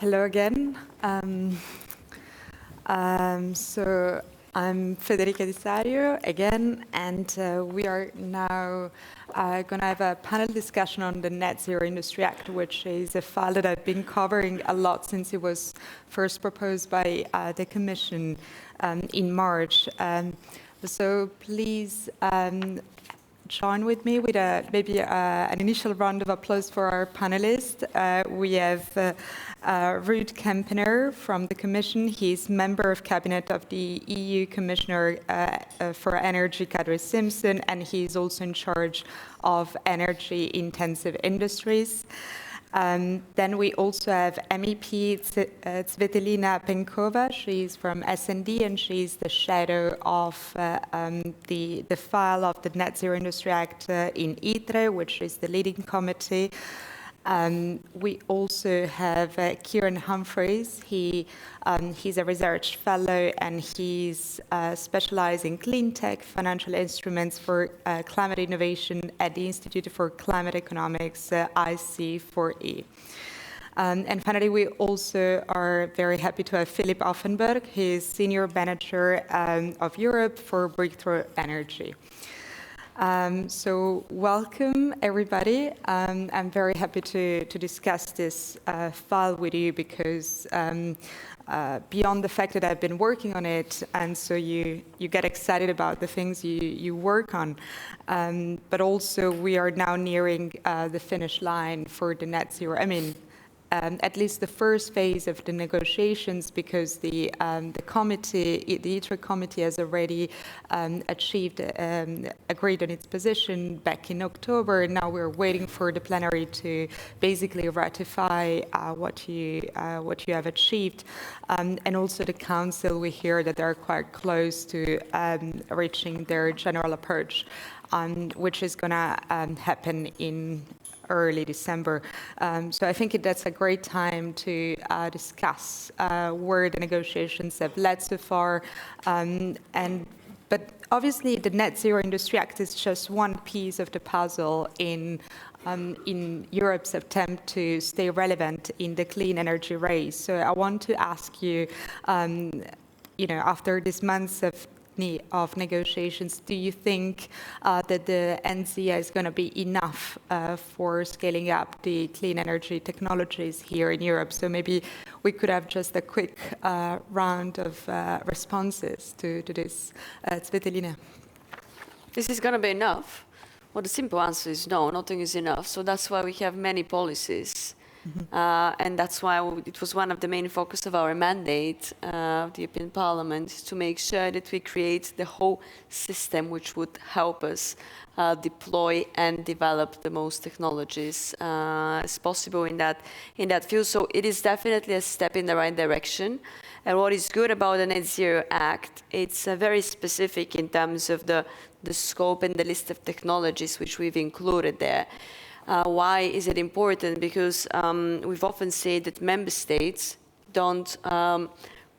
Hello again. So I'm Federica Di Sario again, and we are now going to have a panel discussion on the Net Zero Industry Act, which is a file that I've been covering a lot since it was first proposed by the Commission in March. So please join with me with maybe an initial round of applause for our panelists. We have Ruud Kempener from the Commission. He's member of cabinet of the EU Commissioner for Energy, Kadri Simpson, and he's also in charge of energy-intensive industries. Then we also have MEP Svetlana Penkova. She's from S&D, and she's the shadow of the file of the Net Zero Industry Act in ITRE, which is the leading committee. We also have Kieran Humphreys. He's a research fellow, and he's specialized in clean tech, financial instruments for climate innovation at the Institute for Climate Economics, IC4E. And finally, we also are very happy to have Philip Offenberg. He's Senior Manager of Europe for Breakthrough Energy. So welcome, everybody. I'm very happy to discuss this file with you because beyond the fact that I've been working on it, and so you get excited about the things you work on, but also we are now nearing the finish line for the net zero. At least the first phase of the negotiations, because the committee, the ITRE committee, has already agreed on its position back in October. And now we're waiting for the plenary to basically ratify what you have achieved, and also the council. We hear that they're quite close to reaching their general approach, which is going to happen in early December. So I think that's a great time to discuss where the negotiations have led so far. But obviously, the Net Zero Industry Act is just one piece of the puzzle in Europe's attempt to stay relevant in the clean energy race. So I want to ask you, after these months of negotiations, do you think that the NZIA is going to be enough for scaling up the clean energy technologies here in Europe? So maybe we could have just a quick round of responses to this. Svetlana. This is going to be enough? Well, the simple answer is no, nothing is enough. So that's why we have many policies. And that's why it was one of the main focus of our mandate of the European Parliament, to make sure that we create the whole system which would help us deploy and develop the most technologies as possible in that field. So it is definitely a step in the right direction. And what is good about the Net Zero Act, it's very specific in terms of the scope and the list of technologies which we've included there. Why is it important? Because we've often said that member states don't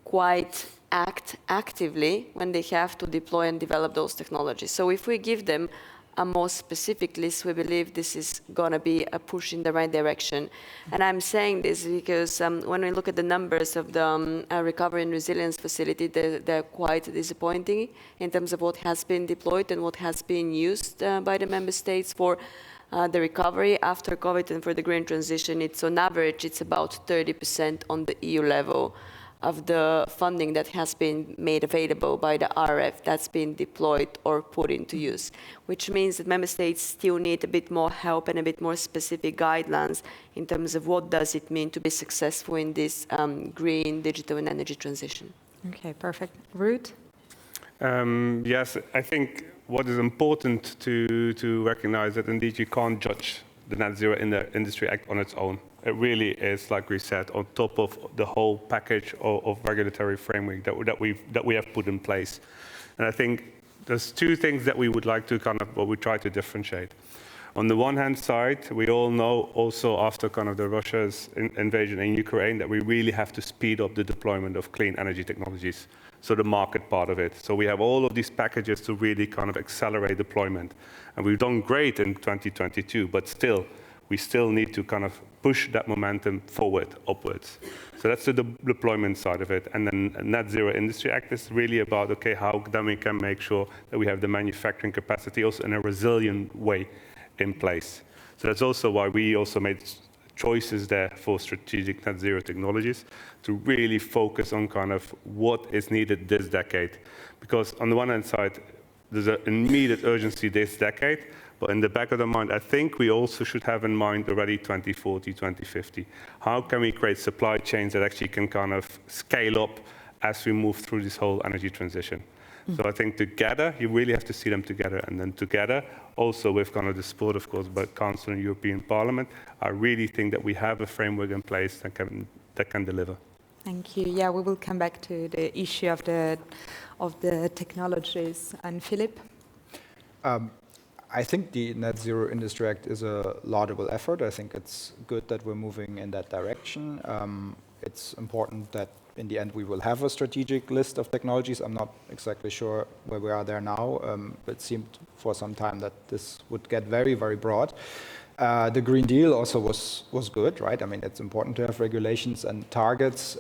quite act actively when they have to deploy and develop those technologies. So if we give them a more specific list, we believe this is going to be a push in the right direction. And I'm saying this because when we look at the numbers of the Recovery and Resilience Facility, they're quite disappointing in terms of what has been deployed and what has been used by the member states for the recovery after COVID and for the green transition. It's on average, it's about 30% on the EU level of the funding that has been made available by the RF that's been deployed or put into use, which means that member states still need a bit more help and a bit more specific guidelines in terms of what does it mean to be successful in this green, digital and energy transition. Okay, perfect. Ruud? Yes, I think what is important to recognize that indeed you can't judge the Net Zero Industry Act on its own. It really is, like we said, on top of the whole package of regulatory framework that we have put in place. And I think there's two things that we would like to we try to differentiate. On the one hand side, we all know also after the Russia's invasion in Ukraine that we really have to speed up the deployment of clean energy technologies. So the market part of it. So we have all of these packages to really accelerate deployment. And we've done great in 2022, but still, we still need to kind of push that momentum forward, upwards. So that's the deployment side of it. And then Net Zero Industry Act is really about, okay, how then we can make sure that we have the manufacturing capacity also in a resilient way in place. So that's also why we also made choices there for strategic net zero technologies to really focus on kind of what is needed this decade. Because on the one hand side, there's an immediate urgency this decade, but in the back of the mind, I think we also should have in mind already 2040, 2050. How can we create supply chains that actually can kind of scale up as we move through this whole energy transition? So I think together, you really have to see them together. And then together, also with kind of the support, of course, by Council and European Parliament, I really think that we have a framework in place that can deliver. Thank you. Yeah, we will come back to the issue of the technologies. And Philip? I think the Net Zero Industry Act is a laudable effort. I think it's good that we're moving in that direction. It's important that in the end we will have a strategic list of technologies. I'm not exactly sure where we are there now. It seemed for some time that this would get very, very broad. The Green Deal also was good, right? I mean, it's important to have regulations and targets.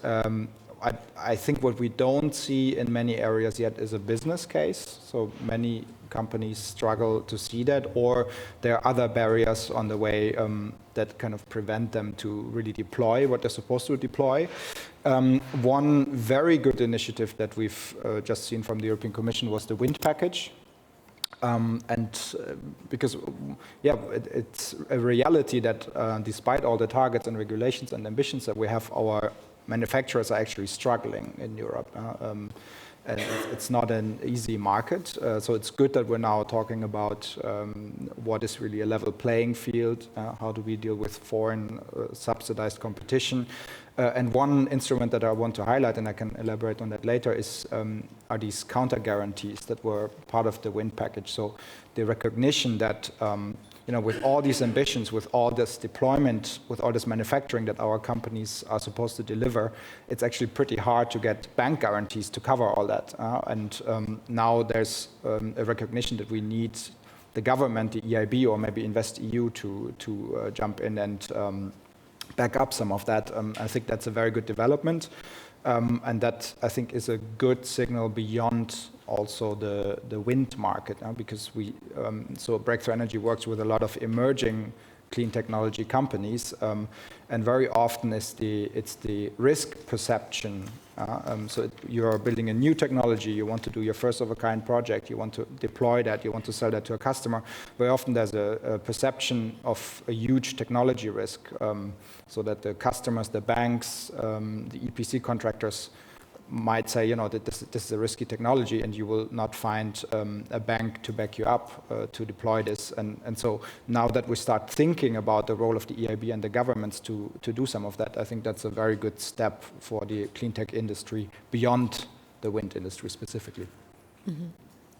I think what we don't see in many areas yet is a business case. So many companies struggle to see that, or there are other barriers on the way that kind of prevent them to really deploy what they're supposed to deploy. One very good initiative that we've just seen from the European Commission was the wind package. Because, yeah, it's a reality that despite all the targets and regulations and ambitions that we have, our manufacturers are actually struggling in Europe. And it's not an easy market. So it's good that we're now talking about what is really a level playing field. How do we deal with foreign subsidized competition? And one instrument that I want to highlight, and I can elaborate on that later, are these counter guarantees that were part of the wind package. So the recognition that with all these ambitions, with all this deployment, with all this manufacturing that our companies are supposed to deliver, it's actually pretty hard to get bank guarantees to cover all that. Now there's a recognition that we need the government, the EIB, or maybe InvestEU to jump in and back up some of that. I think that's a very good development. And that, I think, is a good signal beyond also the wind market, because so Breakthrough Energy works with a lot of emerging clean technology companies, and very often it's the risk perception. So you're building a new technology, you want to do your first of a kind project, you want to deploy that, you want to sell that to a customer. Very often there's a perception of a huge technology risk, so that the customers, the banks, the EPC contractors might say, that this is a risky technology, and you will not find a bank to back you up to deploy this. And so now that we start thinking about the role of the EIB and the governments to do some of that, I think that's a very good step for the clean tech industry beyond the wind industry specifically. Mm-hmm.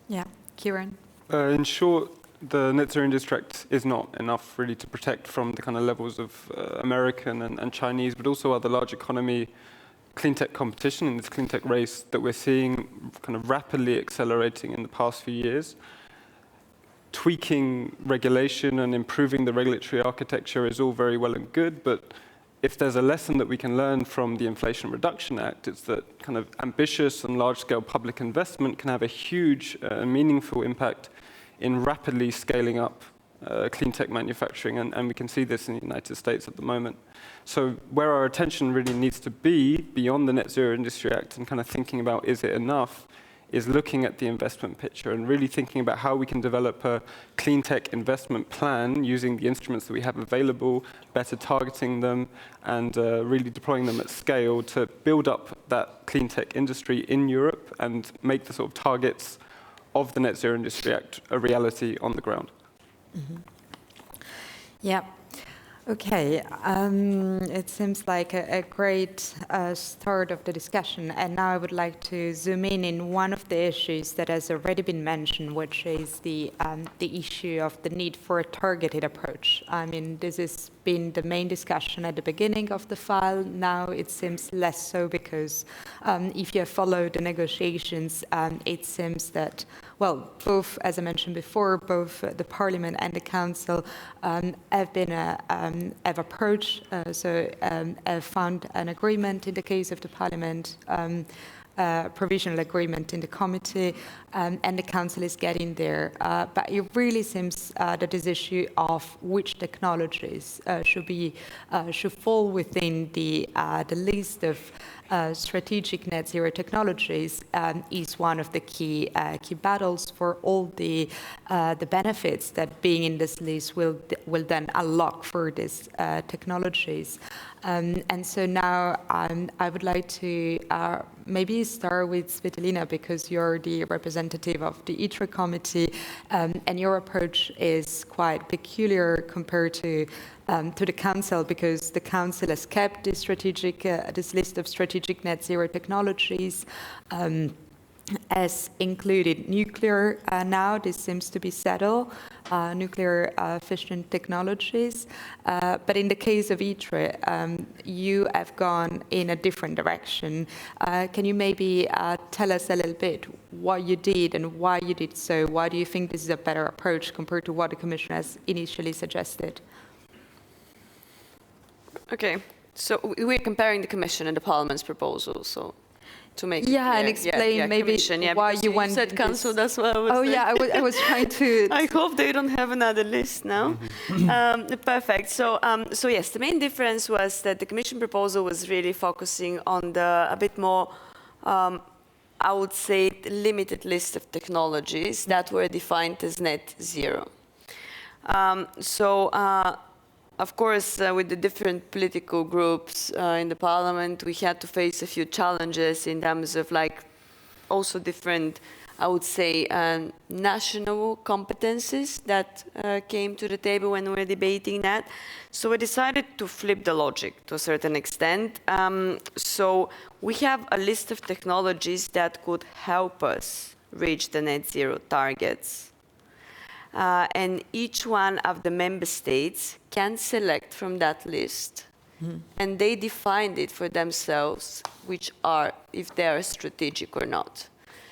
Yeah, Kieran? In short, the Net Zero Industry Act is not enough really to protect from the kind of levels of American and Chinese, but also other large economy clean tech competition in this clean tech race that we're seeing kind of rapidly accelerating in the past few years. Tweaking regulation and improving the regulatory architecture is all very well and good, but if there's a lesson that we can learn from the Inflation Reduction Act, it's that kind of ambitious and large-scale public investment can have a huge and meaningful impact in rapidly scaling up clean tech manufacturing, and we can see this in the United States at the moment. So where our attention really needs to be beyond the Net Zero Industry Act and kind of thinking about is it enough, is looking at the investment picture and really thinking about how we can develop a clean tech investment plan using the instruments that we have available, better targeting them, and really deploying them at scale to build up that clean tech industry in Europe and make the sort of targets of the Net Zero Industry Act a reality on the ground. Mm-hmm. Yeah. Okay. It seems like a great start of the discussion, and now I would like to zoom in one of the issues that has already been mentioned, which is the issue of the need for a targeted approach. I mean, this has been the main discussion at the beginning of the file. Now it seems less so because if you follow the negotiations, it seems that well, both, as I mentioned before, both the Parliament and the Council have approached, have found an agreement in the case of the Parliament, provisional agreement in the committee, and the Council is getting there. But it really seems that this issue of which technologies should fall within the list of strategic net zero technologies is one of the key battles for all the benefits that being in this list will then unlock for these technologies. And so now I would like to maybe start with Svitolina, because you're the representative of the ITRE committee, and your approach is quite peculiar compared to the Council, because the Council has kept this list of strategic net zero technologies, has included nuclear now. This seems to be settled, nuclear fission technologies. But in the case of ITRE, you have gone in a different direction. Can you maybe tell us a little bit what you did and why you did so? Why do you think this is a better approach compared to what the Commission has initially suggested? Okay, so we're comparing the Commission and the Parliament's proposal, so to make it yeah, clear. and explain maybe why you went. You said Council, that's what I was Oh yeah, I was trying to. I hope they don't have another list now. Perfect. So yes, the main difference was that the Commission proposal was really focusing on a bit more, I would say, limited list of technologies that were defined as net zero. Of course, with the different political groups in the Parliament, we had to face a few challenges in terms of also different, I would say, national competencies that came to the table when we were debating that. So we decided to flip the logic to a certain extent. So we have a list of technologies that could help us reach the net zero targets. And each one of the member states can select from that list, and they defined it for themselves, if they are strategic or not.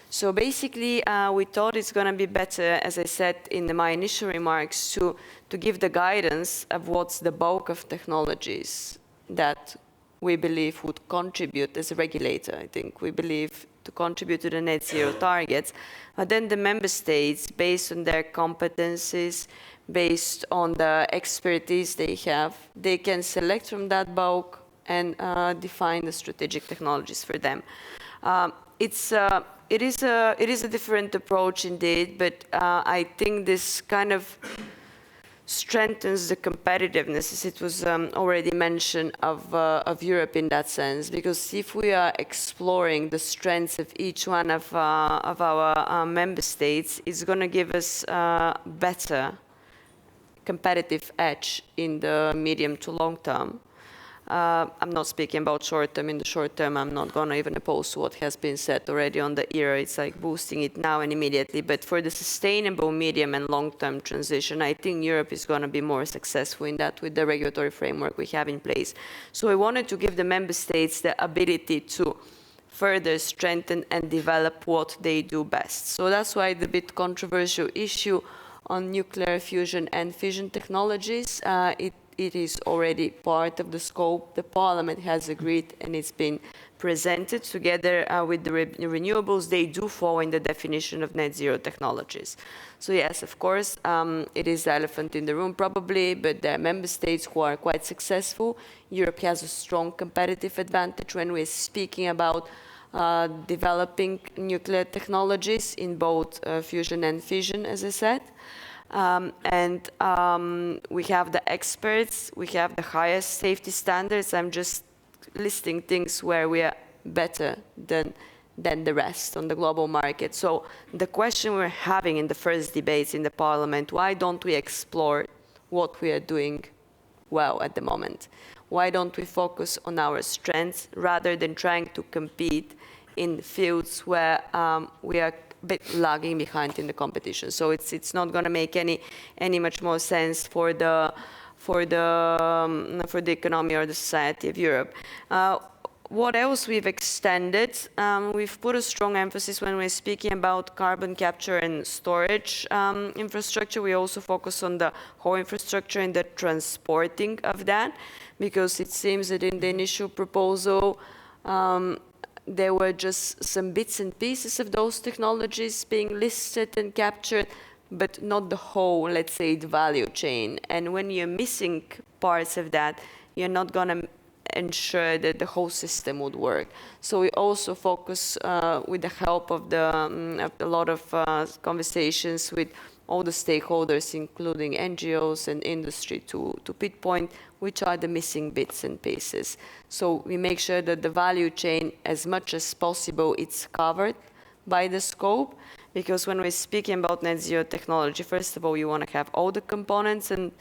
So basically, we thought it's going to be better, as I said in my initial remarks, to give the guidance of what's the bulk of technologies that we believe would contribute as a regulator. I think we believe to contribute to the net zero targets. But then the member states, based on their competencies, based on the expertise they have, they can select from that bulk and define the strategic technologies for them. It is a different approach indeed, but I think this kind of strengthens the competitiveness, as it was already mentioned, of Europe in that sense. Because if we are exploring the strengths of each one of our member states, it's going to give us a better competitive edge in the medium to long term. I'm not speaking about short term. In the short term, I'm not going to even oppose what has been said already on the era. It's like boosting it now and immediately. But for the sustainable medium and long-term transition, I think Europe is going to be more successful in that with the regulatory framework we have in place. So I wanted to give the member states the ability to further strengthen and develop what they do best. So that's why the bit controversial issue on nuclear fusion and fission technologies, it is already part of the scope. The Parliament has agreed, and it's been presented together with the renewables. They do fall in the definition of net zero technologies. So yes, of course, it is the elephant in the room probably, but there are member states who are quite successful. Europe has a strong competitive advantage when we're speaking about developing nuclear technologies in both fusion and fission, as I said. We have the experts, we have the highest safety standards. I'm just listing things where we are better than the rest on the global market. So the question we're having in the first debates in the Parliament, why don't we explore what we are doing well at the moment? Why don't we focus on our strengths rather than trying to compete in fields where we are bit lagging behind in the competition? So it's not going to make any much more sense for the economy or the society of Europe. what else we've extended? We've put a strong emphasis when we're speaking about carbon capture and storage infrastructure. We also focus on the whole infrastructure and the transporting of that, because it seems that in the initial proposal, there were just some bits and pieces of those technologies being listed and captured, but not the whole, let's say, the value chain. And when you're missing parts of that, you're not going to ensure that the whole system would work. So we also focus with the help of a lot of conversations with all the stakeholders, including NGOs and industry, to pinpoint which are the missing bits and pieces. So we make sure that the value chain, as much as possible, it's covered by the scope, because when we're speaking about net zero technology, first of all, you want to have all the components, and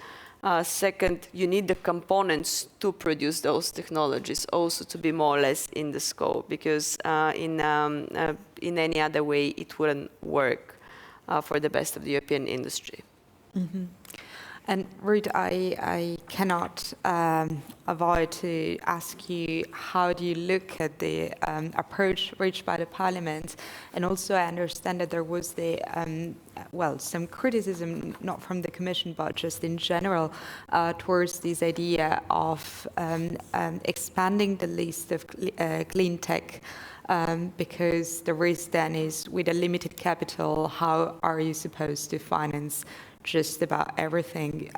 second, you need the components to produce those technologies also to be more or less in the scope, because in any other way, it wouldn't work for the best of the European industry. Mm-hmm. And Ruud, I cannot avoid to ask you, how do you look at the approach reached by the Parliament? And also I understand that there was some criticism, not from the Commission, but just in general, towards this idea of expanding the list of clean tech, because the risk then is, with a limited capital, how are you supposed to finance just about everything?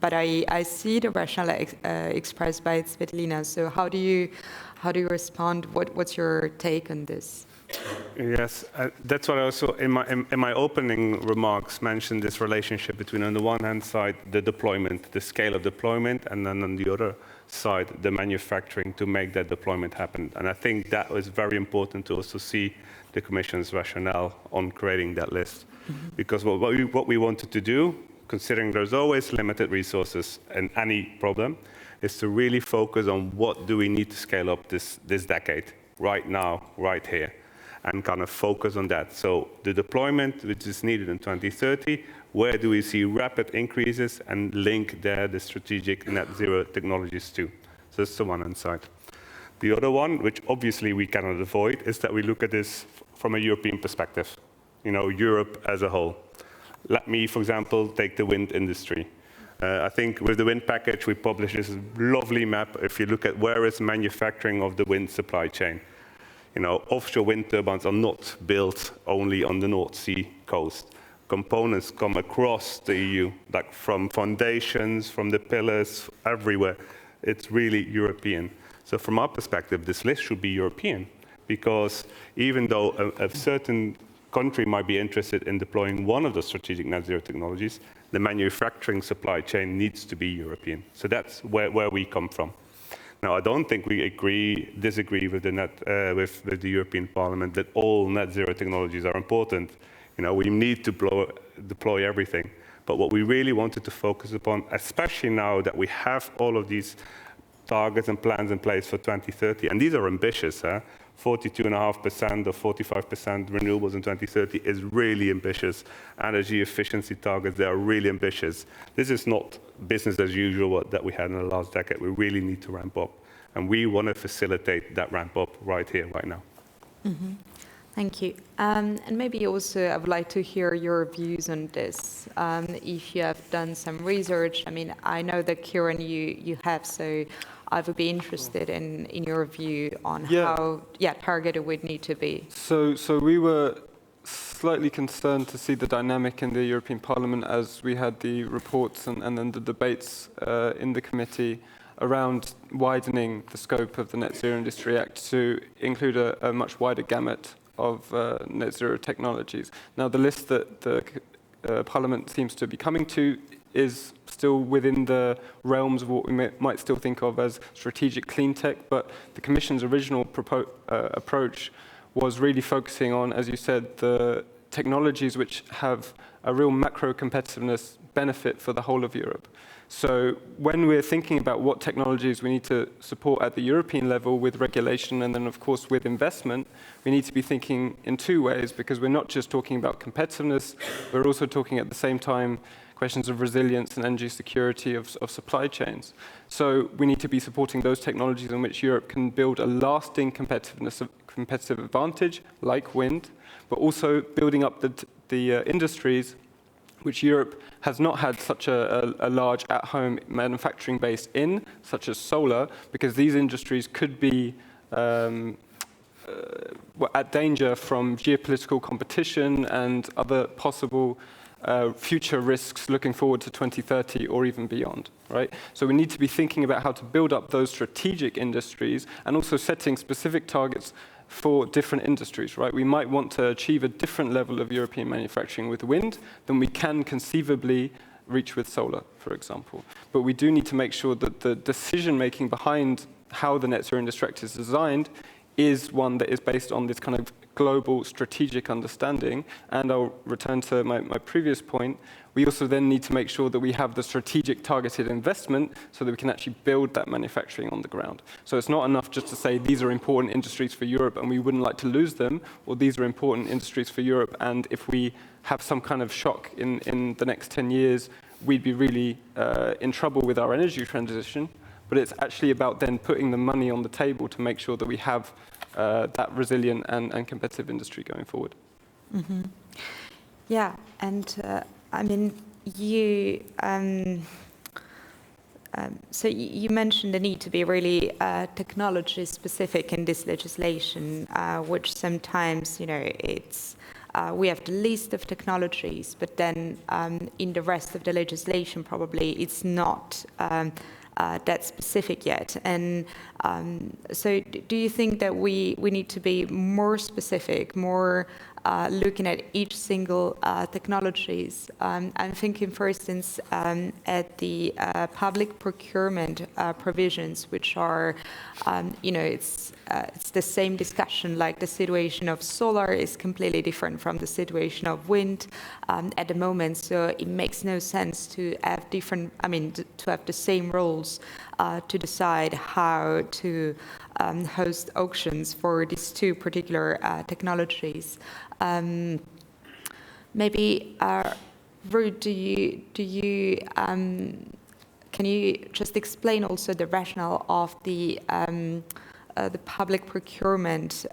But I see the rationale expressed by Svetlina. So how do you respond? What's your take on this? Yes, that's what I also in my opening remarks mentioned, this relationship between, on the one hand side, the deployment, the scale of deployment, and then on the other side, the manufacturing to make that deployment happen. And I think that was very important to also see the Commission's rationale on creating that list. Mm-hmm. Because what we wanted to do, considering there's always limited resources in any problem, is to really focus on what do we need to scale up this decade, right now, right here, and kind of focus on that. So the deployment which is needed in 2030, where do we see rapid increases, and link there the strategic net zero technologies too. So that's the one hand side. The other one, which obviously we cannot avoid, is that we look at this from a European perspective. You know, Europe as a whole. Let me, for example, take the wind industry. I think with the wind package, we published this lovely map. If you look at where is manufacturing of the wind supply chain, you know, offshore wind turbines are not built only on the North Sea coast. Components come across the EU, like from foundations, from the pillars, everywhere. It's really European. So from our perspective, this list should be European, because even though a certain country might be interested in deploying one of the strategic net zero technologies, the manufacturing supply chain needs to be European. So that's where we come from. Now, I don't think we disagree with the European Parliament that all net zero technologies are important. You know, we need to deploy everything. But what we really wanted to focus upon, especially now that we have all of these targets and plans in place for 2030, and these are ambitious, 42.5% or 45% renewables in 2030 is really ambitious. Energy efficiency targets, they are really ambitious. This is not business as usual that we had in the last decade. We really need to ramp up. And we want to facilitate that ramp up right here, right now. Mm-hmm. Thank you. And maybe also I would like to hear your views on this. If you have done some research, I mean, I know that Kieran, you have, so I would be interested in your view on how targeted would need to be. So we were slightly concerned to see the dynamic in the European Parliament as we had the reports and then the debates in the committee around widening the scope of the Net Zero Industry Act to include a much wider gamut of net zero technologies. Now, the list that the Parliament seems to be coming to is still within the realms of what we might still think of as strategic clean tech, but the Commission's original approach was really focusing on, as you said, the technologies which have a real macro competitiveness benefit for the whole of Europe. So when we're thinking about what technologies we need to support at the European level with regulation and then, of course, with investment, we need to be thinking in two ways, because we're not just talking about competitiveness, we're also talking at the same time questions of resilience and energy security of supply chains. So we need to be supporting those technologies in which Europe can build a lasting competitive advantage, like wind, but also building up the industries which Europe has not had such a large at-home manufacturing base in, such as solar, because these industries could be at danger from geopolitical competition and other possible future risks looking forward to 2030 or even beyond, right? So we need to be thinking about how to build up those strategic industries and also setting specific targets for different industries, right? We might want to achieve a different level of European manufacturing with wind than we can conceivably reach with solar, for example. But we do need to make sure that the decision-making behind how the Net Zero Industry Act is designed is one that is based on this kind of global strategic understanding. And I'll return to my previous point. We also then need to make sure that we have the strategic targeted investment so that we can actually build that manufacturing on the ground. So it's not enough just to say these are important industries for Europe and we wouldn't like to lose them, or these are important industries for Europe and if we have some kind of shock in the next 10 years, we'd be really in trouble with our energy transition. But it's actually about then putting the money on the table to make sure that we have that resilient and competitive industry going forward. Mm-hmm. Yeah, and I mean, so you mentioned the need to be really technology specific in this legislation, which sometimes, you know, it's we have the list of technologies, but then in the rest of the legislation, probably it's not that specific yet. And so do you think that we need to be more specific, more looking at each single technologies? I'm thinking, for instance, at the public procurement provisions, which are, you know, it's the same discussion, like the situation of solar is completely different from the situation of wind at the moment. So it makes no sense to have different, I mean, to have the same rules to decide how to host auctions for these two particular technologies. Maybe, Ruud, can you just explain also the rationale of the public procurement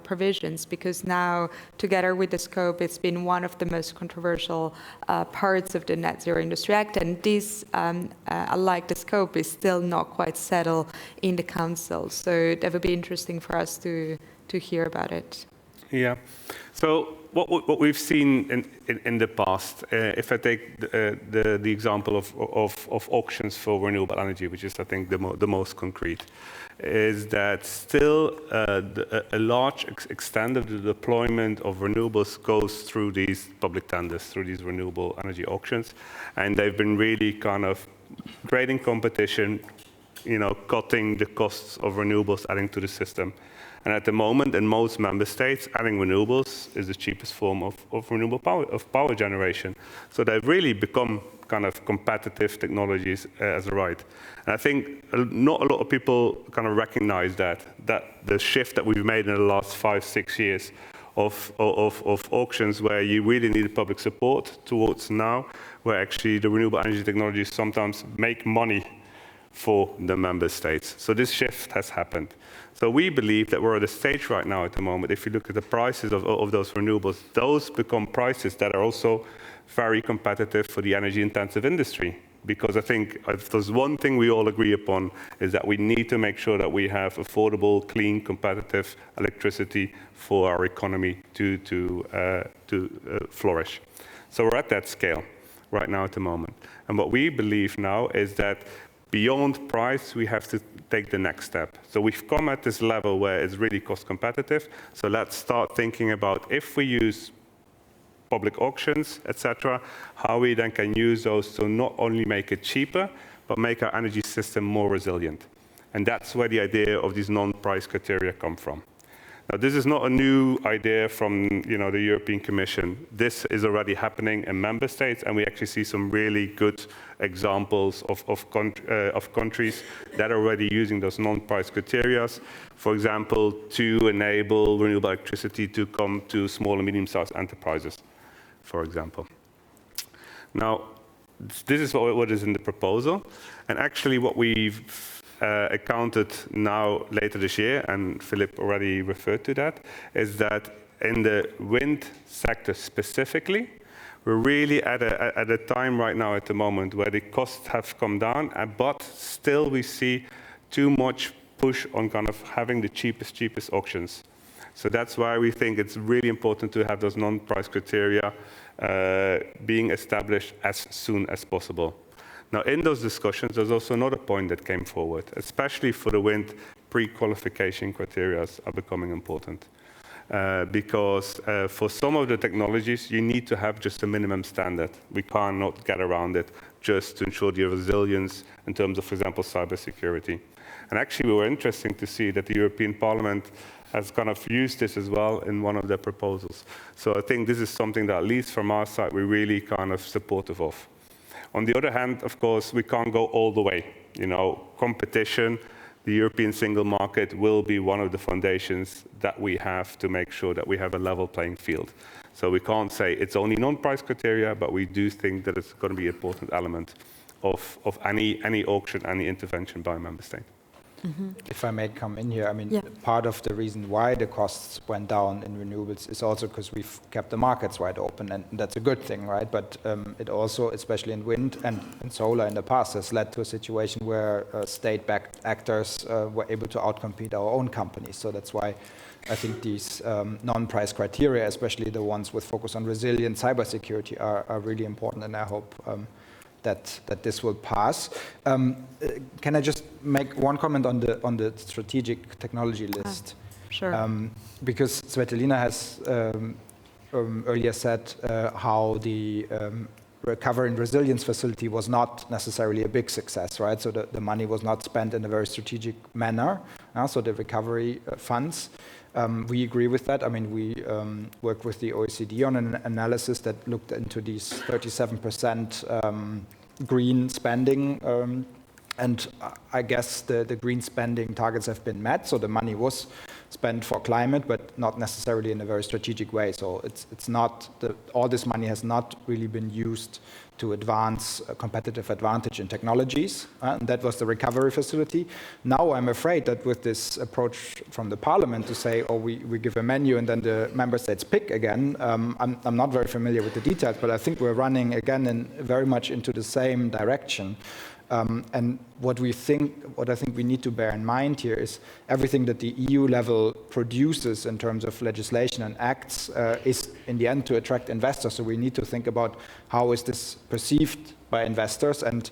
provisions? Because now, together with the scope, it's been one of the most controversial parts of the Net Zero Industry Act, and this, unlike the scope, is still not quite settled in the Council. So that would be interesting for us to hear about it. Yeah. So what we've seen in the past, if I take the example of auctions for renewable energy, which is, I think, the most concrete, is that still a large extent of the deployment of renewables goes through these public tenders, through these renewable energy auctions, and they've been really kind of creating competition, you know, cutting the costs of renewables, adding to the system. And at the moment, in most member states, adding renewables is the cheapest form of renewable power generation. So they've really become kind of competitive technologies as a right. And I think not a lot of people kind of recognize that the shift that we've made in the last 5-6 years of auctions where you really need public support towards now, where actually the renewable energy technologies sometimes make money for the member states. So this shift has happened. So we believe that we're at a stage right now at the moment, if you look at the prices of those renewables, those become prices that are also very competitive for the energy intensive industry. Because I think if there's one thing we all agree upon is that we need to make sure that we have affordable, clean, competitive electricity for our economy to flourish. So we're at that scale right now at the moment. And what we believe now is that beyond price, we have to take the next step. So we've come at this level where it's really cost competitive. So let's start thinking about if we use public auctions, etc., how we then can use those to not only make it cheaper, but make our energy system more resilient. And that's where the idea of these non-price criteria come from. Now, this is not a new idea from the European Commission. This is already happening in member states, and we actually see some really good examples of countries that are already using those non-price criteria. For example, to enable renewable electricity to come to small and medium-sized enterprises, for example. Now, this is what is in the proposal, and actually what we've accounted now later this year, and Philip already referred to that, is that in the wind sector specifically, we're really at a time right now at the moment where the costs have come down, but still we see too much push on kind of having the cheapest auctions. So that's why we think it's really important to have those non-price criteria being established as soon as possible. Now, in those discussions, there's also another point that came forward, especially for the wind, pre-qualification criteria are becoming important. Because for some of the technologies, you need to have just a minimum standard. We cannot get around it just to ensure the resilience in terms of, for example, cybersecurity. And actually, we were interesting to see that the European Parliament has kind of used this as well in one of their proposals. So I think this is something that, at least from our side, we're really kind of supportive of. On the other hand, of course, we can't go all the way. You know, competition, the European single market will be one of the foundations that we have to make sure that we have a level playing field. So we can't say it's only non-price criteria, but we do think that it's going to be an important element of any auction, any intervention by a member state. If I may come in here, I mean, part of the reason why the costs went down in renewables is also because we've kept the markets wide open, and that's a good thing, right? But it also, especially in wind and in solar in the past, has led to a situation where state-backed actors were able to outcompete our own companies. So that's why I think these non-price criteria, especially the ones with focus on resilient cybersecurity, are really important, and I hope that this will pass. Can I just make one comment on the strategic technology list? Sure. Because Svetlina has earlier said how the Recovery and Resilience Facility was not necessarily a big success, right? So the money was not spent in a very strategic manner. So the recovery funds. We agree with that. I mean, we worked with the OECD on an analysis that looked into these 37% green spending, and I guess the green spending targets have been met, so the money was spent for climate, but not necessarily in a very strategic way. So it's not, all this money has not really been used to advance a competitive advantage in technologies, and that was the recovery facility. Now I'm afraid that with this approach from the parliament to say, oh, we give a menu and then the member states pick again, I'm not very familiar with the details, but I think we're running again very much into the same direction. And what I think we need to bear in mind here is everything that the EU level produces in terms of legislation and acts is in the end to attract investors. So we need to think about how is this perceived by investors, and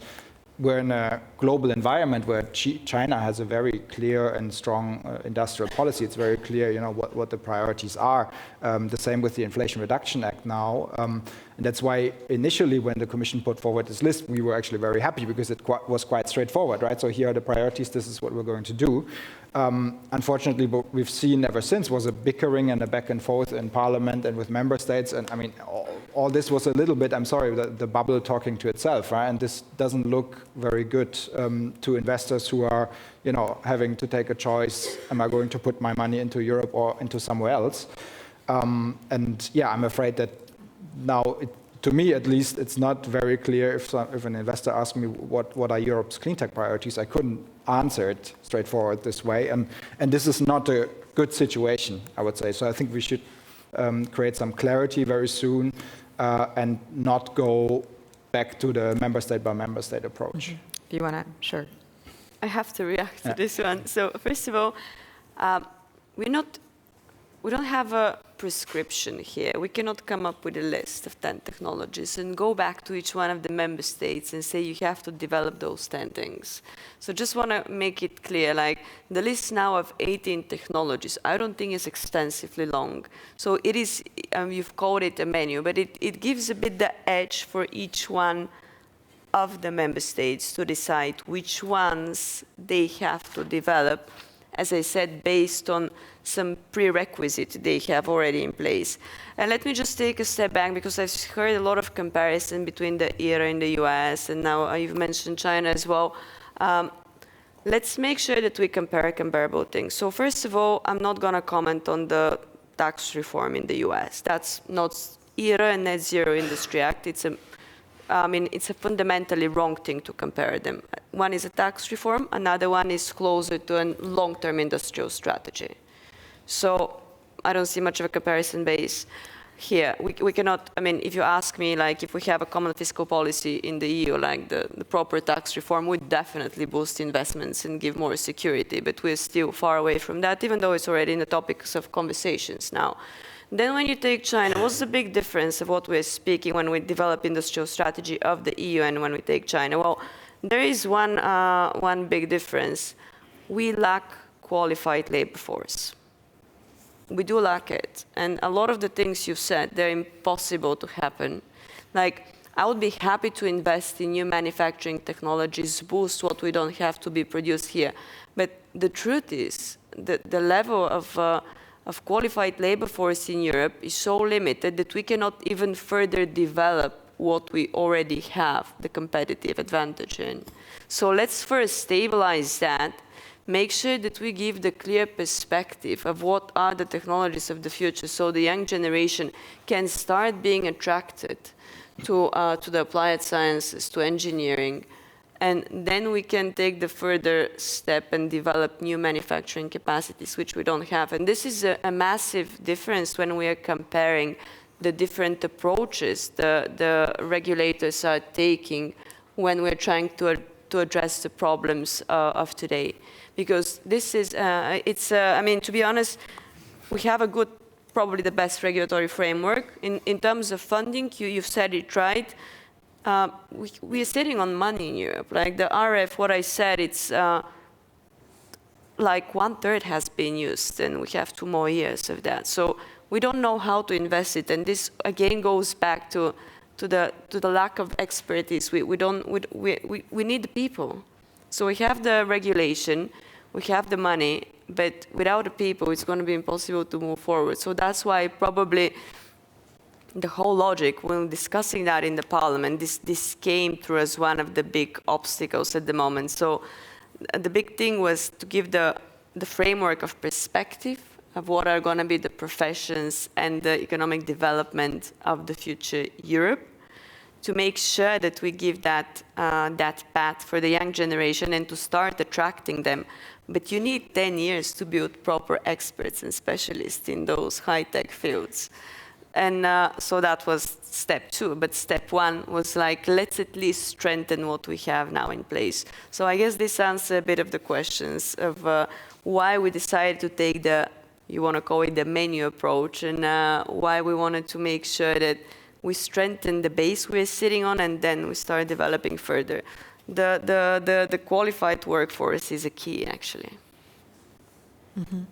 we're in a global environment where China has a very clear and strong industrial policy. It's very clear, you know, what the priorities are. The same with the Inflation Reduction Act now. And that's why initially when the Commission put forward this list, we were actually very happy because it was quite straightforward, right? So here are the priorities, this is what we're going to do. Unfortunately, what we've seen ever since was a bickering and a back and forth in Parliament and with member states. And I mean, all this was a little bit, I'm sorry, the bubble talking to itself, right? And this doesn't look very good to investors who are, you know, having to take a choice. Am I going to put my money into Europe or into somewhere else? And yeah, I'm afraid that now, to me at least, it's not very clear if an investor asks me what are Europe's clean tech priorities, I couldn't answer it straightforward this way. And this is not a good situation, I would say. So I think we should create some clarity very soon and not go back to the member state by member state approach. If you want to, sure. I have to react to this one. So first of all, we don't have a prescription here. We cannot come up with a list of 10 technologies and go back to each one of the member states and say you have to develop those 10 things. So just want to make it clear, like the list now of 18 technologies, I don't think is extensively long. So it is, you've called it a menu, but it gives a bit the edge for each one of the member states to decide which ones they have to develop, as I said, based on some prerequisite they have already in place. And let me just take a step back, because I've heard a lot of comparison between the ERA in the US, and now you've mentioned China as well. Let's make sure that we compare comparable things. So first of all, I'm not going to comment on the tax reform in the US. That's not ERA and Net Zero Industry Act. It's a I mean, it's a fundamentally wrong thing to compare them. One is a tax reform, another one is closer to a long-term industrial strategy. So I don't see much of a comparison base here. We cannot, I mean, if you ask me, like, if we have a common fiscal policy in the EU, like the proper tax reform would definitely boost investments and give more security, but we're still far away from that, even though it's already in the topics of conversations now. Then when you take China, what's the big difference of what we're speaking when we develop industrial strategy of the EU and when we take China? Well, there is one big difference. We lack qualified labor force. We do lack it. And a lot of the things you've said, they're impossible to happen. Like, I would be happy to invest in new manufacturing technologies, boost what we don't have to be produced here. But the truth is, the level of qualified labor force in Europe is so limited that we cannot even further develop what we already have, the competitive advantage in. So let's first stabilize that, make sure that we give the clear perspective of what are the technologies of the future so the young generation can start being attracted to the applied sciences, to engineering, and then we can take the further step and develop new manufacturing capacities, which we don't have. And this is a massive difference when we are comparing the different approaches the regulators are taking when we're trying to address the problems of today. Because this is, I mean, to be honest, we have a good, probably the best regulatory framework. In terms of funding, you've said it right. We are sitting on money in Europe. Like the RF, what I said, it's like 1/3 has been used, and we have 2 more years of that. So we don't know how to invest it, and this again goes back to the lack of expertise. We need the people. So we have the regulation, we have the money, but without the people, it's going to be impossible to move forward. So that's why probably the whole logic, when discussing that in the parliament, this came through as one of the big obstacles at the moment. So the big thing was to give the framework of perspective of what are going to be the professions and the economic development of the future Europe, to make sure that we give that path for the young generation and to start attracting them. But you need 10 years to build proper experts and specialists in those high-tech fields. And so that was step 2. But step 1 was like, let's at least strengthen what we have now in place. So I guess this answers a bit of the questions of why we decided to take you want to call it the menu approach, and why we wanted to make sure that we strengthen the base we're sitting on, and then we start developing further. The qualified workforce is a key, actually. Mm-hmm.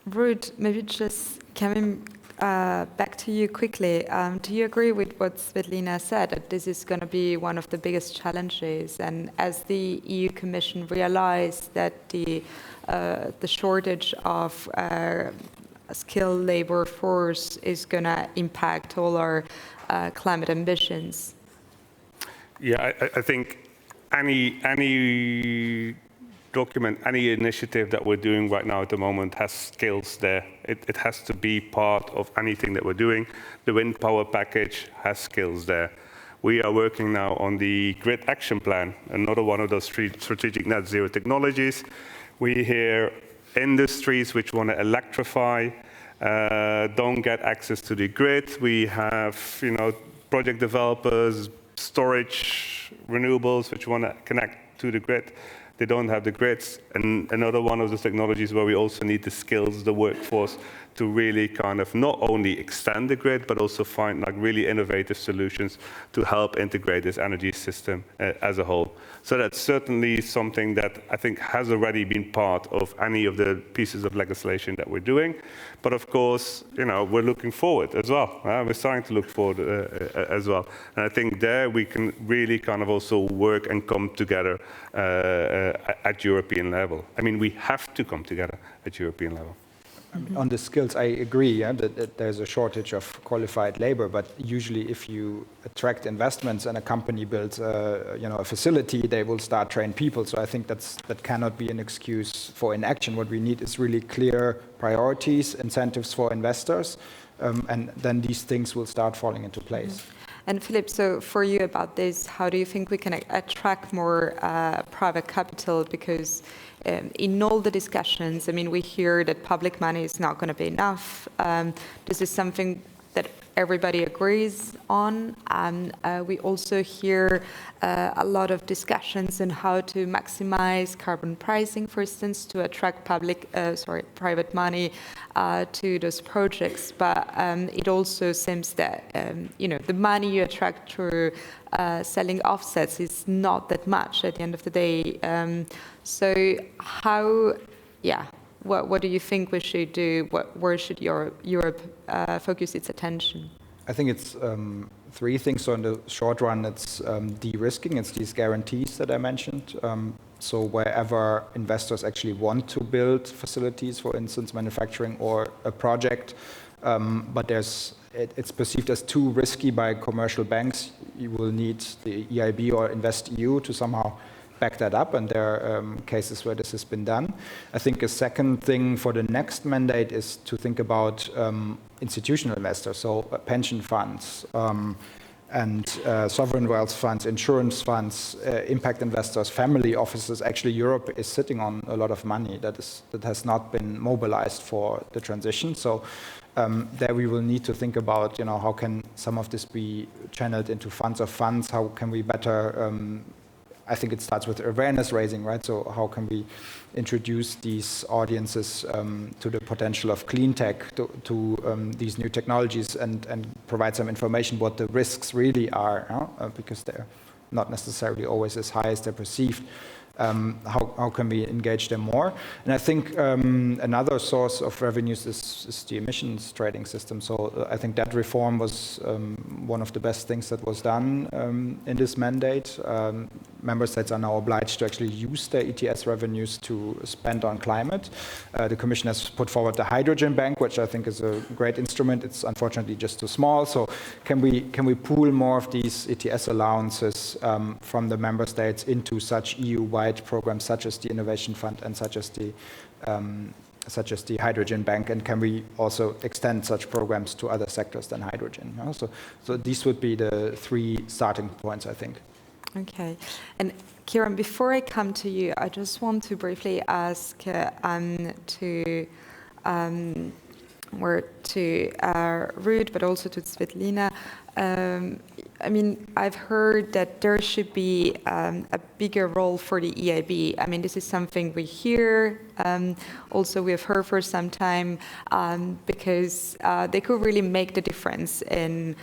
Ruud, maybe just coming back to you quickly. Do you agree with what Svetlina said, that this is going to be one of the biggest challenges? And as the EU Commission realized that the shortage of skilled labor force is going to impact all our climate ambitions? Yeah, I think any document, any initiative that we're doing right now at the moment has skills there. It has to be part of anything that we're doing. The wind power package has skills there. We are working now on the grid action plan, another one of those 3 strategic net zero technologies. We hear industries which want to electrify, don't get access to the grid. We have, project developers, storage, renewables, which want to connect to the grid. They don't have the grids. And another one of the technologies where we also need the skills, the workforce, to really kind of not only extend the grid, but also find like really innovative solutions to help integrate this energy system as a whole. So that's certainly something that I think has already been part of any of the pieces of legislation that we're doing. But of course, we're looking forward as well. We're starting to look forward as well. And I think there we can really kind of also work and come together at European level. I mean, we have to come together at European level. On the skills, I agree that there's a shortage of qualified labor, but usually if you attract investments and a company builds a facility, they will start train people. So I think that cannot be an excuse for inaction. What we need is really clear priorities, incentives for investors, and then these things will start falling into place. And Philip, so for you about this, how do you think we can attract more private capital? Because in all the discussions, I mean, we hear that public money is not going to be enough. This is something that everybody agrees on. We also hear a lot of discussions on how to maximize carbon pricing, for instance, to attract private money to those projects. But it also seems that the money you attract through selling offsets is not that much at the end of the day. So how, what do you think we should do? Where should Europe focus its attention? I think it's three things. So in the short run, it's de-risking. It's these guarantees that I mentioned. So wherever investors actually want to build facilities, for instance, manufacturing or a project, but it's perceived as too risky by commercial banks, you will need the EIB or InvestEU to somehow back that up, and there are cases where this has been done. I think a second thing for the next mandate is to think about institutional investors, so pension funds and sovereign wealth funds, insurance funds, impact investors, family offices. Actually, Europe is sitting on a lot of money that has not been mobilized for the transition. So there we will need to think about, how can some of this be channeled into funds of funds? How can we better I think it starts with awareness raising, right? So how can we introduce these audiences to the potential of clean tech, to these new technologies, and provide some information what the risks really are, because they're not necessarily always as high as they're perceived. How can we engage them more? And I think another source of revenues is the emissions trading system. So I think that reform was one of the best things that was done in this mandate. Member states are now obliged to actually use their ETS revenues to spend on climate. The Commission has put forward the Hydrogen Bank, which I think is a great instrument. It's unfortunately just too small. So can we pool more of these ETS allowances from the member states into such EU-wide programs such as the Innovation Fund and such as the Hydrogen Bank, and can we also extend such programs to other sectors than hydrogen? So these would be the three starting points, I think. Okay. And Kieran, before I come to you, I just want to briefly ask to Ruud, but also to Svetlina. I mean, I've heard that there should be a bigger role for the EIB. I mean, this is something we hear. Also, we have heard for some time because they could really make the difference in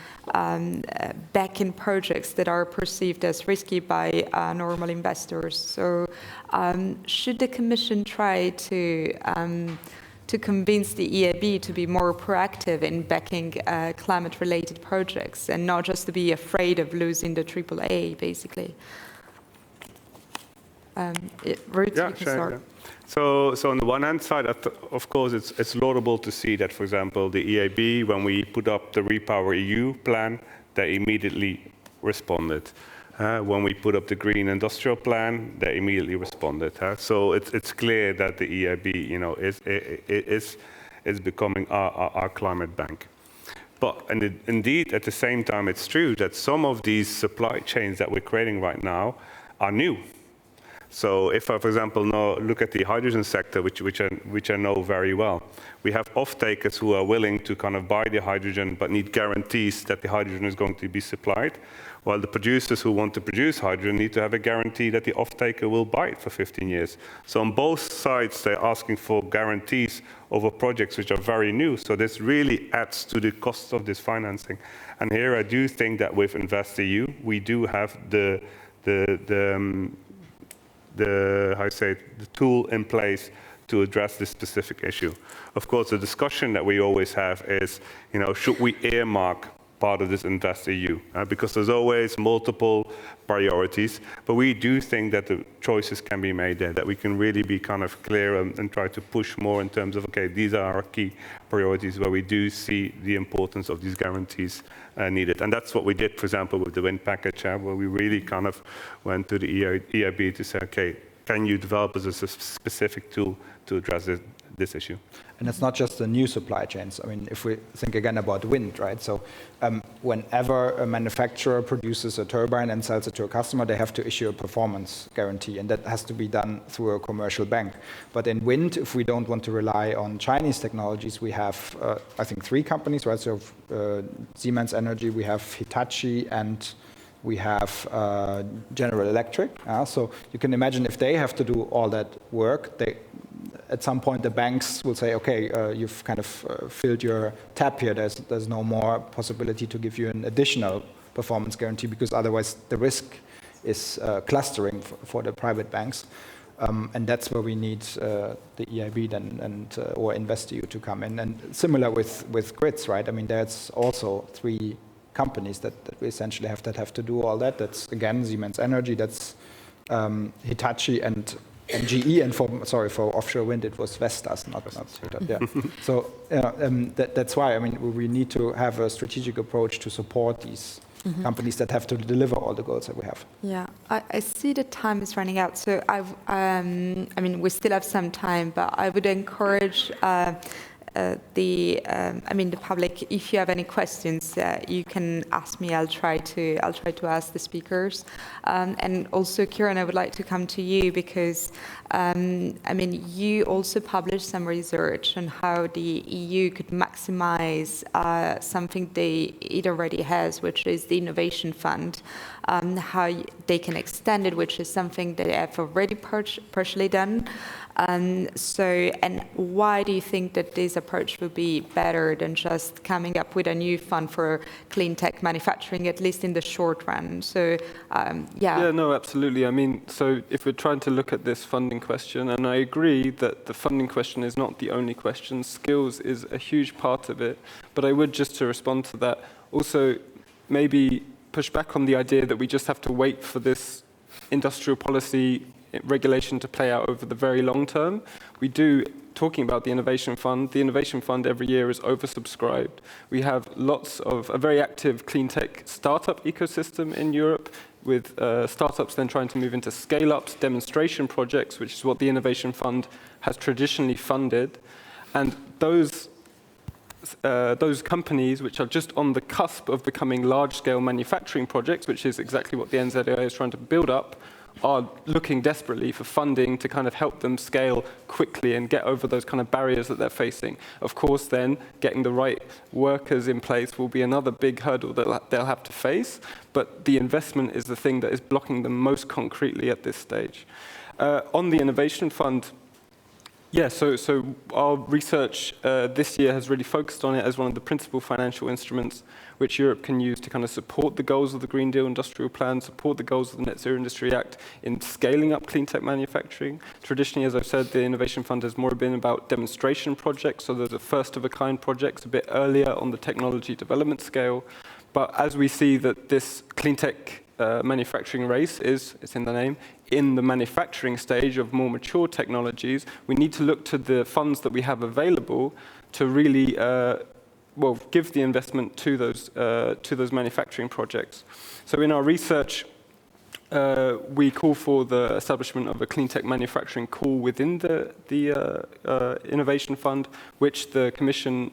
backing projects that are perceived as risky by normal investors. So, should the Commission try to convince the EIB to be more proactive in backing climate-related projects and not just to be afraid of losing the AAA, basically? Ruud, you can start. Yeah. So on the one hand side, of course, it's laudable to see that, for example, the EIB, when we put up the Repower EU plan, they immediately responded. When we put up the Green Industrial Plan, they immediately responded. So it's clear that the EIB, is becoming our climate bank. But indeed, at the same time, it's true that some of these supply chains that we're creating right now are new. So if I, for example, now look at the hydrogen sector, which I know very well, we have off-takers who are willing to kind of buy the hydrogen but need guarantees that the hydrogen is going to be supplied, while the producers who want to produce hydrogen need to have a guarantee that the off-taker will buy it for 15 years. So on both sides, they're asking for guarantees over projects which are very new. So this really adds to the cost of this financing. And here I do think that with InvestEU, we do have the tool in place to address this specific issue. Of course, the discussion that we always have is, should we earmark part of this InvestEU? Because there's always multiple priorities, but we do think that the choices can be made there, that we can really be kind of clear and try to push more in terms of, okay, these are our key priorities where we do see the importance of these guarantees needed. And that's what we did, for example, with the wind package, where we really kind of went to the EIB to say, okay, can you develop as a specific tool to address this issue. And it's not just the new supply chains. I mean, if we think again about wind, right? So whenever a manufacturer produces a turbine and sells it to a customer, they have to issue a performance guarantee, and that has to be done through a commercial bank. But in wind, if we don't want to rely on Chinese technologies, we have, I think, 3 companies, right? So Siemens Energy, we have Hitachi, and we have General Electric. So you can imagine if they have to do all that work, at some point the banks will say, okay, you've kind of filled your tap here. There's no more possibility to give you an additional performance guarantee, because otherwise the risk is clustering for the private banks. And that's where we need the EIB then or InvestEU to come in. And similar with grids, right? I mean, there's also 3 companies that we essentially have to do all that. That's again Siemens Energy, that's Hitachi and GE, and for offshore wind it was Vestas, not Hitachi. Yeah. So that's why I mean we need to have a strategic approach to support these companies that have to deliver all the goals that we have. Yeah, I see the time is running out, so I mean we still have some time, but I would encourage the public, if you have any questions, you can ask me. I'll try to ask the speakers. And also, Kieran, I would like to come to you because, you also published some research on how the EU could maximize something it already has, which is the Innovation Fund, how they can extend it, which is something they have already partially done. And why do you think that this approach would be better than just coming up with a new fund for clean tech manufacturing, at least in the short run? So, Yeah, no, absolutely. I mean, so if we're trying to look at this funding question, and I agree that the funding question is not the only question, skills is a huge part of it. But I would, just to respond to that, also maybe push back on the idea that we just have to wait for this industrial policy regulation to play out over the very long term. We do, talking about the Innovation Fund every year is oversubscribed. We have lots of a very active clean tech startup ecosystem in Europe, with startups then trying to move into scale-ups, demonstration projects, which is what the Innovation Fund has traditionally funded. And those companies which are just on the cusp of becoming large-scale manufacturing projects, which is exactly what the NZIA is trying to build up, are looking desperately for funding to kind of help them scale quickly and get over those kind of barriers that they're facing. Of course, then, getting the right workers in place will be another big hurdle that they'll have to face, but the investment is the thing that is blocking them most concretely at this stage. On the Innovation Fund, yeah, so our research this year has really focused on it as one of the principal financial instruments which Europe can use to kind of support the goals of the Green Deal Industrial Plan, support the goals of the Net Zero Industry Act in scaling up clean tech manufacturing. Traditionally, as I've said, the Innovation Fund has more been about demonstration projects, so those are first-of-a-kind projects a bit earlier on the technology development scale. But as we see that this clean tech manufacturing race it's in the name, in the manufacturing stage of more mature technologies, we need to look to the funds that we have available to really give the investment to those manufacturing projects. So in our research, we call for the establishment of a clean tech manufacturing call within the Innovation Fund, which the Commission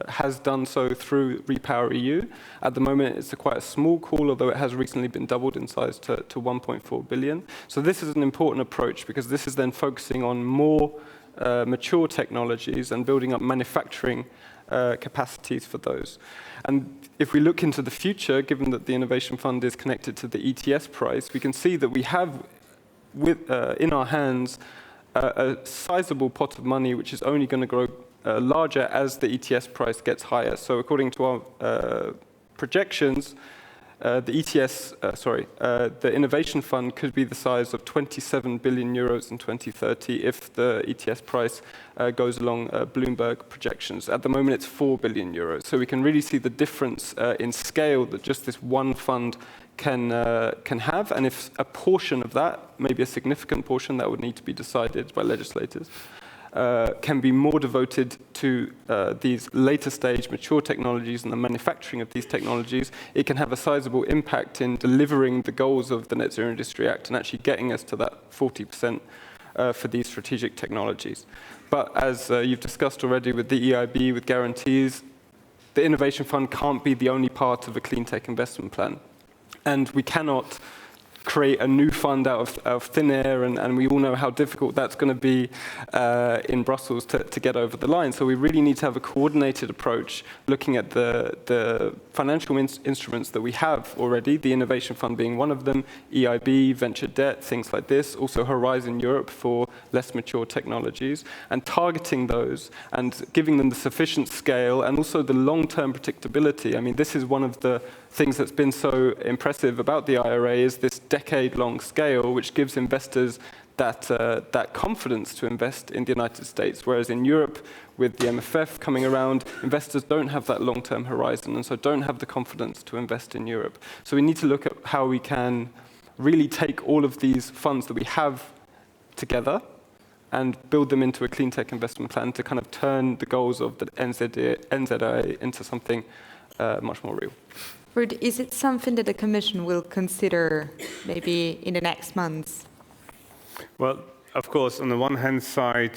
has done so through Repower EU. At the moment, it's quite a small call, although it has recently been doubled in size to 1.4 billion. So this is an important approach, because this is then focusing on more mature technologies and building up manufacturing capacities for those. And if we look into the future, given that the Innovation Fund is connected to the ETS price, we can see that we have in our hands a sizable pot of money which is only going to grow larger as the ETS price gets higher. So according to our projections, the Innovation Fund could be the size of 27 billion euros in 2030 if the ETS price goes along Bloomberg projections. At the moment, it's 4 billion euros. So we can really see the difference in scale that just this one fund can have. And if a portion of that, maybe a significant portion that would need to be decided by legislators, can be more devoted to these later stage mature technologies and the manufacturing of these technologies, it can have a sizable impact in delivering the goals of the Net Zero Industry Act and actually getting us to that 40% for these strategic technologies. But as you've discussed already with the EIB, with guarantees, the Innovation Fund can't be the only part of a clean tech investment plan. And we cannot create a new fund out of thin air, and we all know how difficult that's going to be in Brussels to get over the line. So we really need to have a coordinated approach, looking at the financial instruments that we have already, the Innovation Fund being one of them, EIB, venture debt, things like this, also Horizon Europe for less mature technologies, and targeting those and giving them the sufficient scale and also the long-term predictability. I mean, this is one of the things that's been so impressive about the IRA is this decade-long scale, which gives investors that confidence to invest in the United States, whereas in Europe, with the MFF coming around, investors don't have that long-term horizon, and so don't have the confidence to invest in Europe. So we need to look at how we can really take all of these funds that we have together and build them into a clean tech investment plan to kind of turn the goals of the NZIA into something much more real. Ruud, is it something that the Commission will consider maybe in the next months? Well, of course, on the one hand side,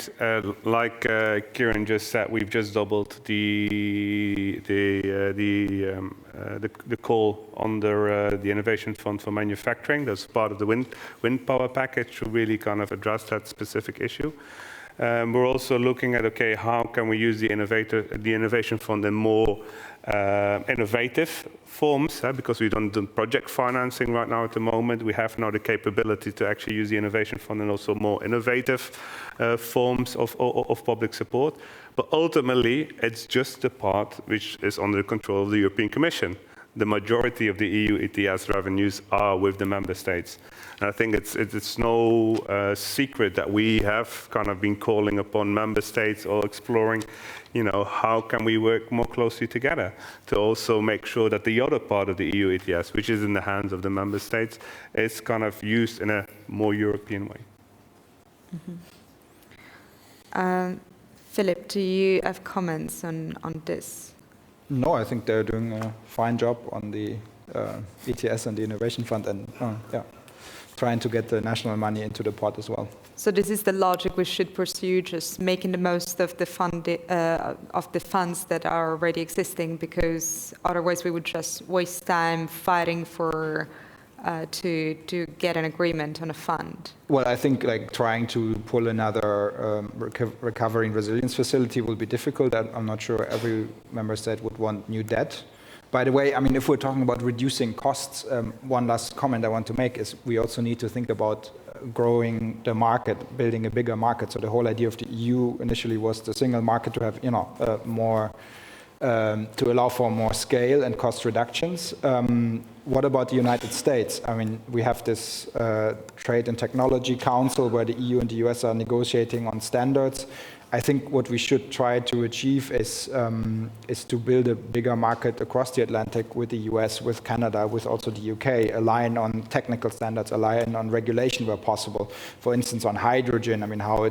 like Kieran just said, we've just doubled the call under the Innovation Fund for Manufacturing. That's part of the wind power package to really kind of address that specific issue. We're also looking at, okay, how can we use the Innovation Fund in more innovative forms, because we don't do project financing right now at the moment. We have now the capability to actually use the Innovation Fund and also more innovative forms of public support. But ultimately, it's just the part which is under the control of the European Commission. The majority of the EU ETS revenues are with the member states. And I think it's no secret that we have kind of been calling upon member states or exploring, how can we work more closely together to also make sure that the other part of the EU ETS, which is in the hands of the member states, is kind of used in a more European way. Mm-hmm. Philip, do you have comments on this? No, I think they're doing a fine job on the ETS and the Innovation Fund, and trying to get the national money into the pot as well. So this is the logic we should pursue, just making the most of the funds that are already existing, because otherwise we would just waste time fighting for to get an agreement on a fund. Well, I think trying to pull another recovery and resilience facility will be difficult. I'm not sure every member state would want new debt. By the way, I mean, if we're talking about reducing costs, one last comment I want to make is we also need to think about growing the market, building a bigger market. So the whole idea of the EU initially was the single market to have, more, to allow for more scale and cost reductions. What about the United States? I mean, we have this Trade and Technology Council where the EU and the US are negotiating on standards. I think what we should try to achieve is to build a bigger market across the Atlantic with the US, with Canada, with also the UK, align on technical standards, align on regulation where possible. For instance, on hydrogen, I mean, how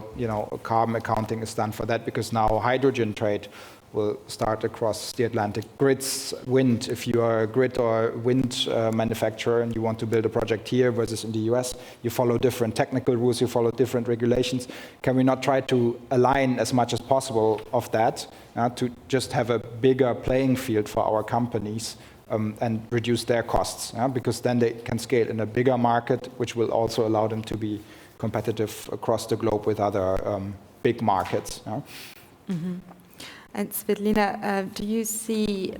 carbon accounting is done for that, because now hydrogen trade will start across the Atlantic. Grids, wind, if you are a grid or wind manufacturer and you want to build a project here versus in the US, you follow different technical rules, you follow different regulations. Can we not try to align as much as possible of that to just have a bigger playing field for our companies and reduce their costs? Because then they can scale in a bigger market, which will also allow them to be competitive across the globe with other big markets. Mm-hmm. And Svetlina, do you see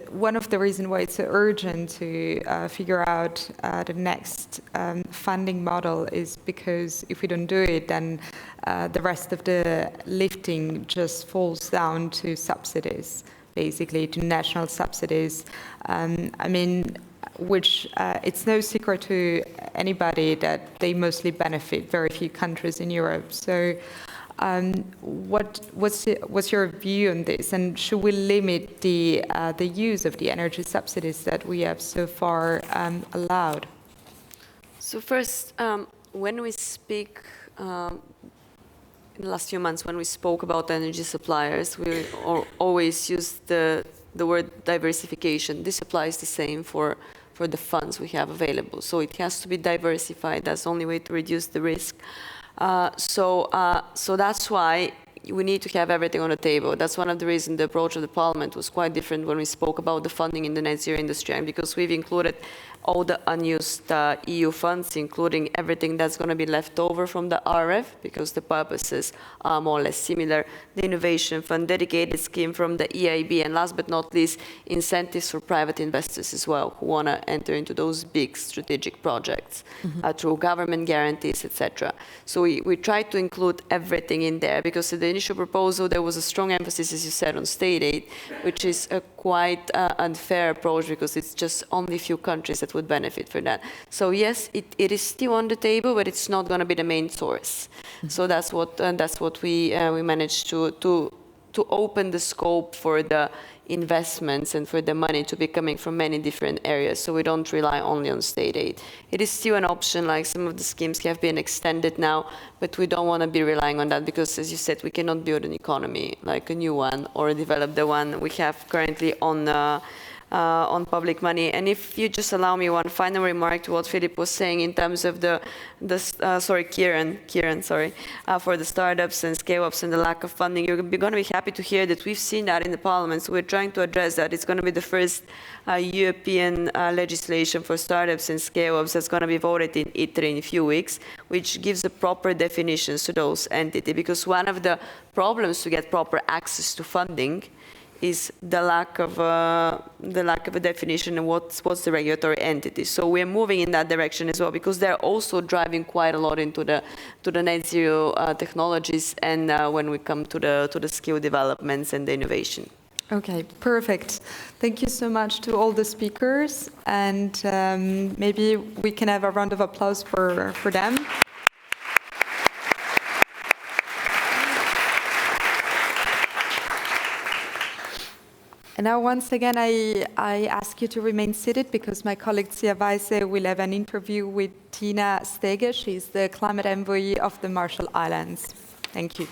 one of the reasons why it's so urgent to figure out the next funding model is because if we don't do it, then the rest of the lifting just falls down to subsidies, basically to national subsidies. I mean, which it's no secret to anybody that they mostly benefit very few countries in Europe. So. What's your view on this, and should we limit the use of the energy subsidies that we have so far allowed? So first, when we speak, in the last few months, when we spoke about energy suppliers, we always use the word diversification. This applies the same for the funds we have available. So it has to be diversified. That's the only way to reduce the risk. So that's why we need to have everything on the table. That's one of the reasons the approach of the Parliament was quite different when we spoke about the funding in the Net Zero Industry Act, because we've included all the unused EU funds, including everything that's going to be left over from the RF, because the purposes are more or less similar, the Innovation Fund, dedicated scheme from the EIB, and last but not least, incentives for private investors as well, who want to enter into those big strategic projects through government guarantees, etc. So we tried to include everything in there, because in the initial proposal, there was a strong emphasis, as you said, on state aid, which is a quite unfair approach, because it's just only a few countries that would benefit from that. So yes, it is still on the table, but it's not going to be the main source. So that's what we managed to open the scope for the investments and for the money to be coming from many different areas, so we don't rely only on state aid. It is still an option, like some of the schemes have been extended now, but we don't want to be relying on that, because as you said, we cannot build an economy like a new one or develop the one we have currently on public money. And if you just allow me one final remark to what Philip was saying in terms of Kieran, for the startups and scale-ups and the lack of funding, you're going to be happy to hear that we've seen that in the Parliament, so we're trying to address that. It's going to be the first European legislation for startups and scale-ups that's going to be voted in Italy in a few weeks, which gives the proper definitions to those entities, because one of the problems to get proper access to funding is the lack of a definition of what's the regulatory entity. So we're moving in that direction as well, because they're also driving quite a lot into the net zero technologies, and when we come to the skill developments and the innovation. Okay, perfect. Thank you so much to all the speakers, and maybe we can have a round of applause for them. And now, once again, I ask you to remain seated, because my colleague Sia Weise will have an interview with Tina Stege. She's the climate envoy of the Marshall Islands. Thank you.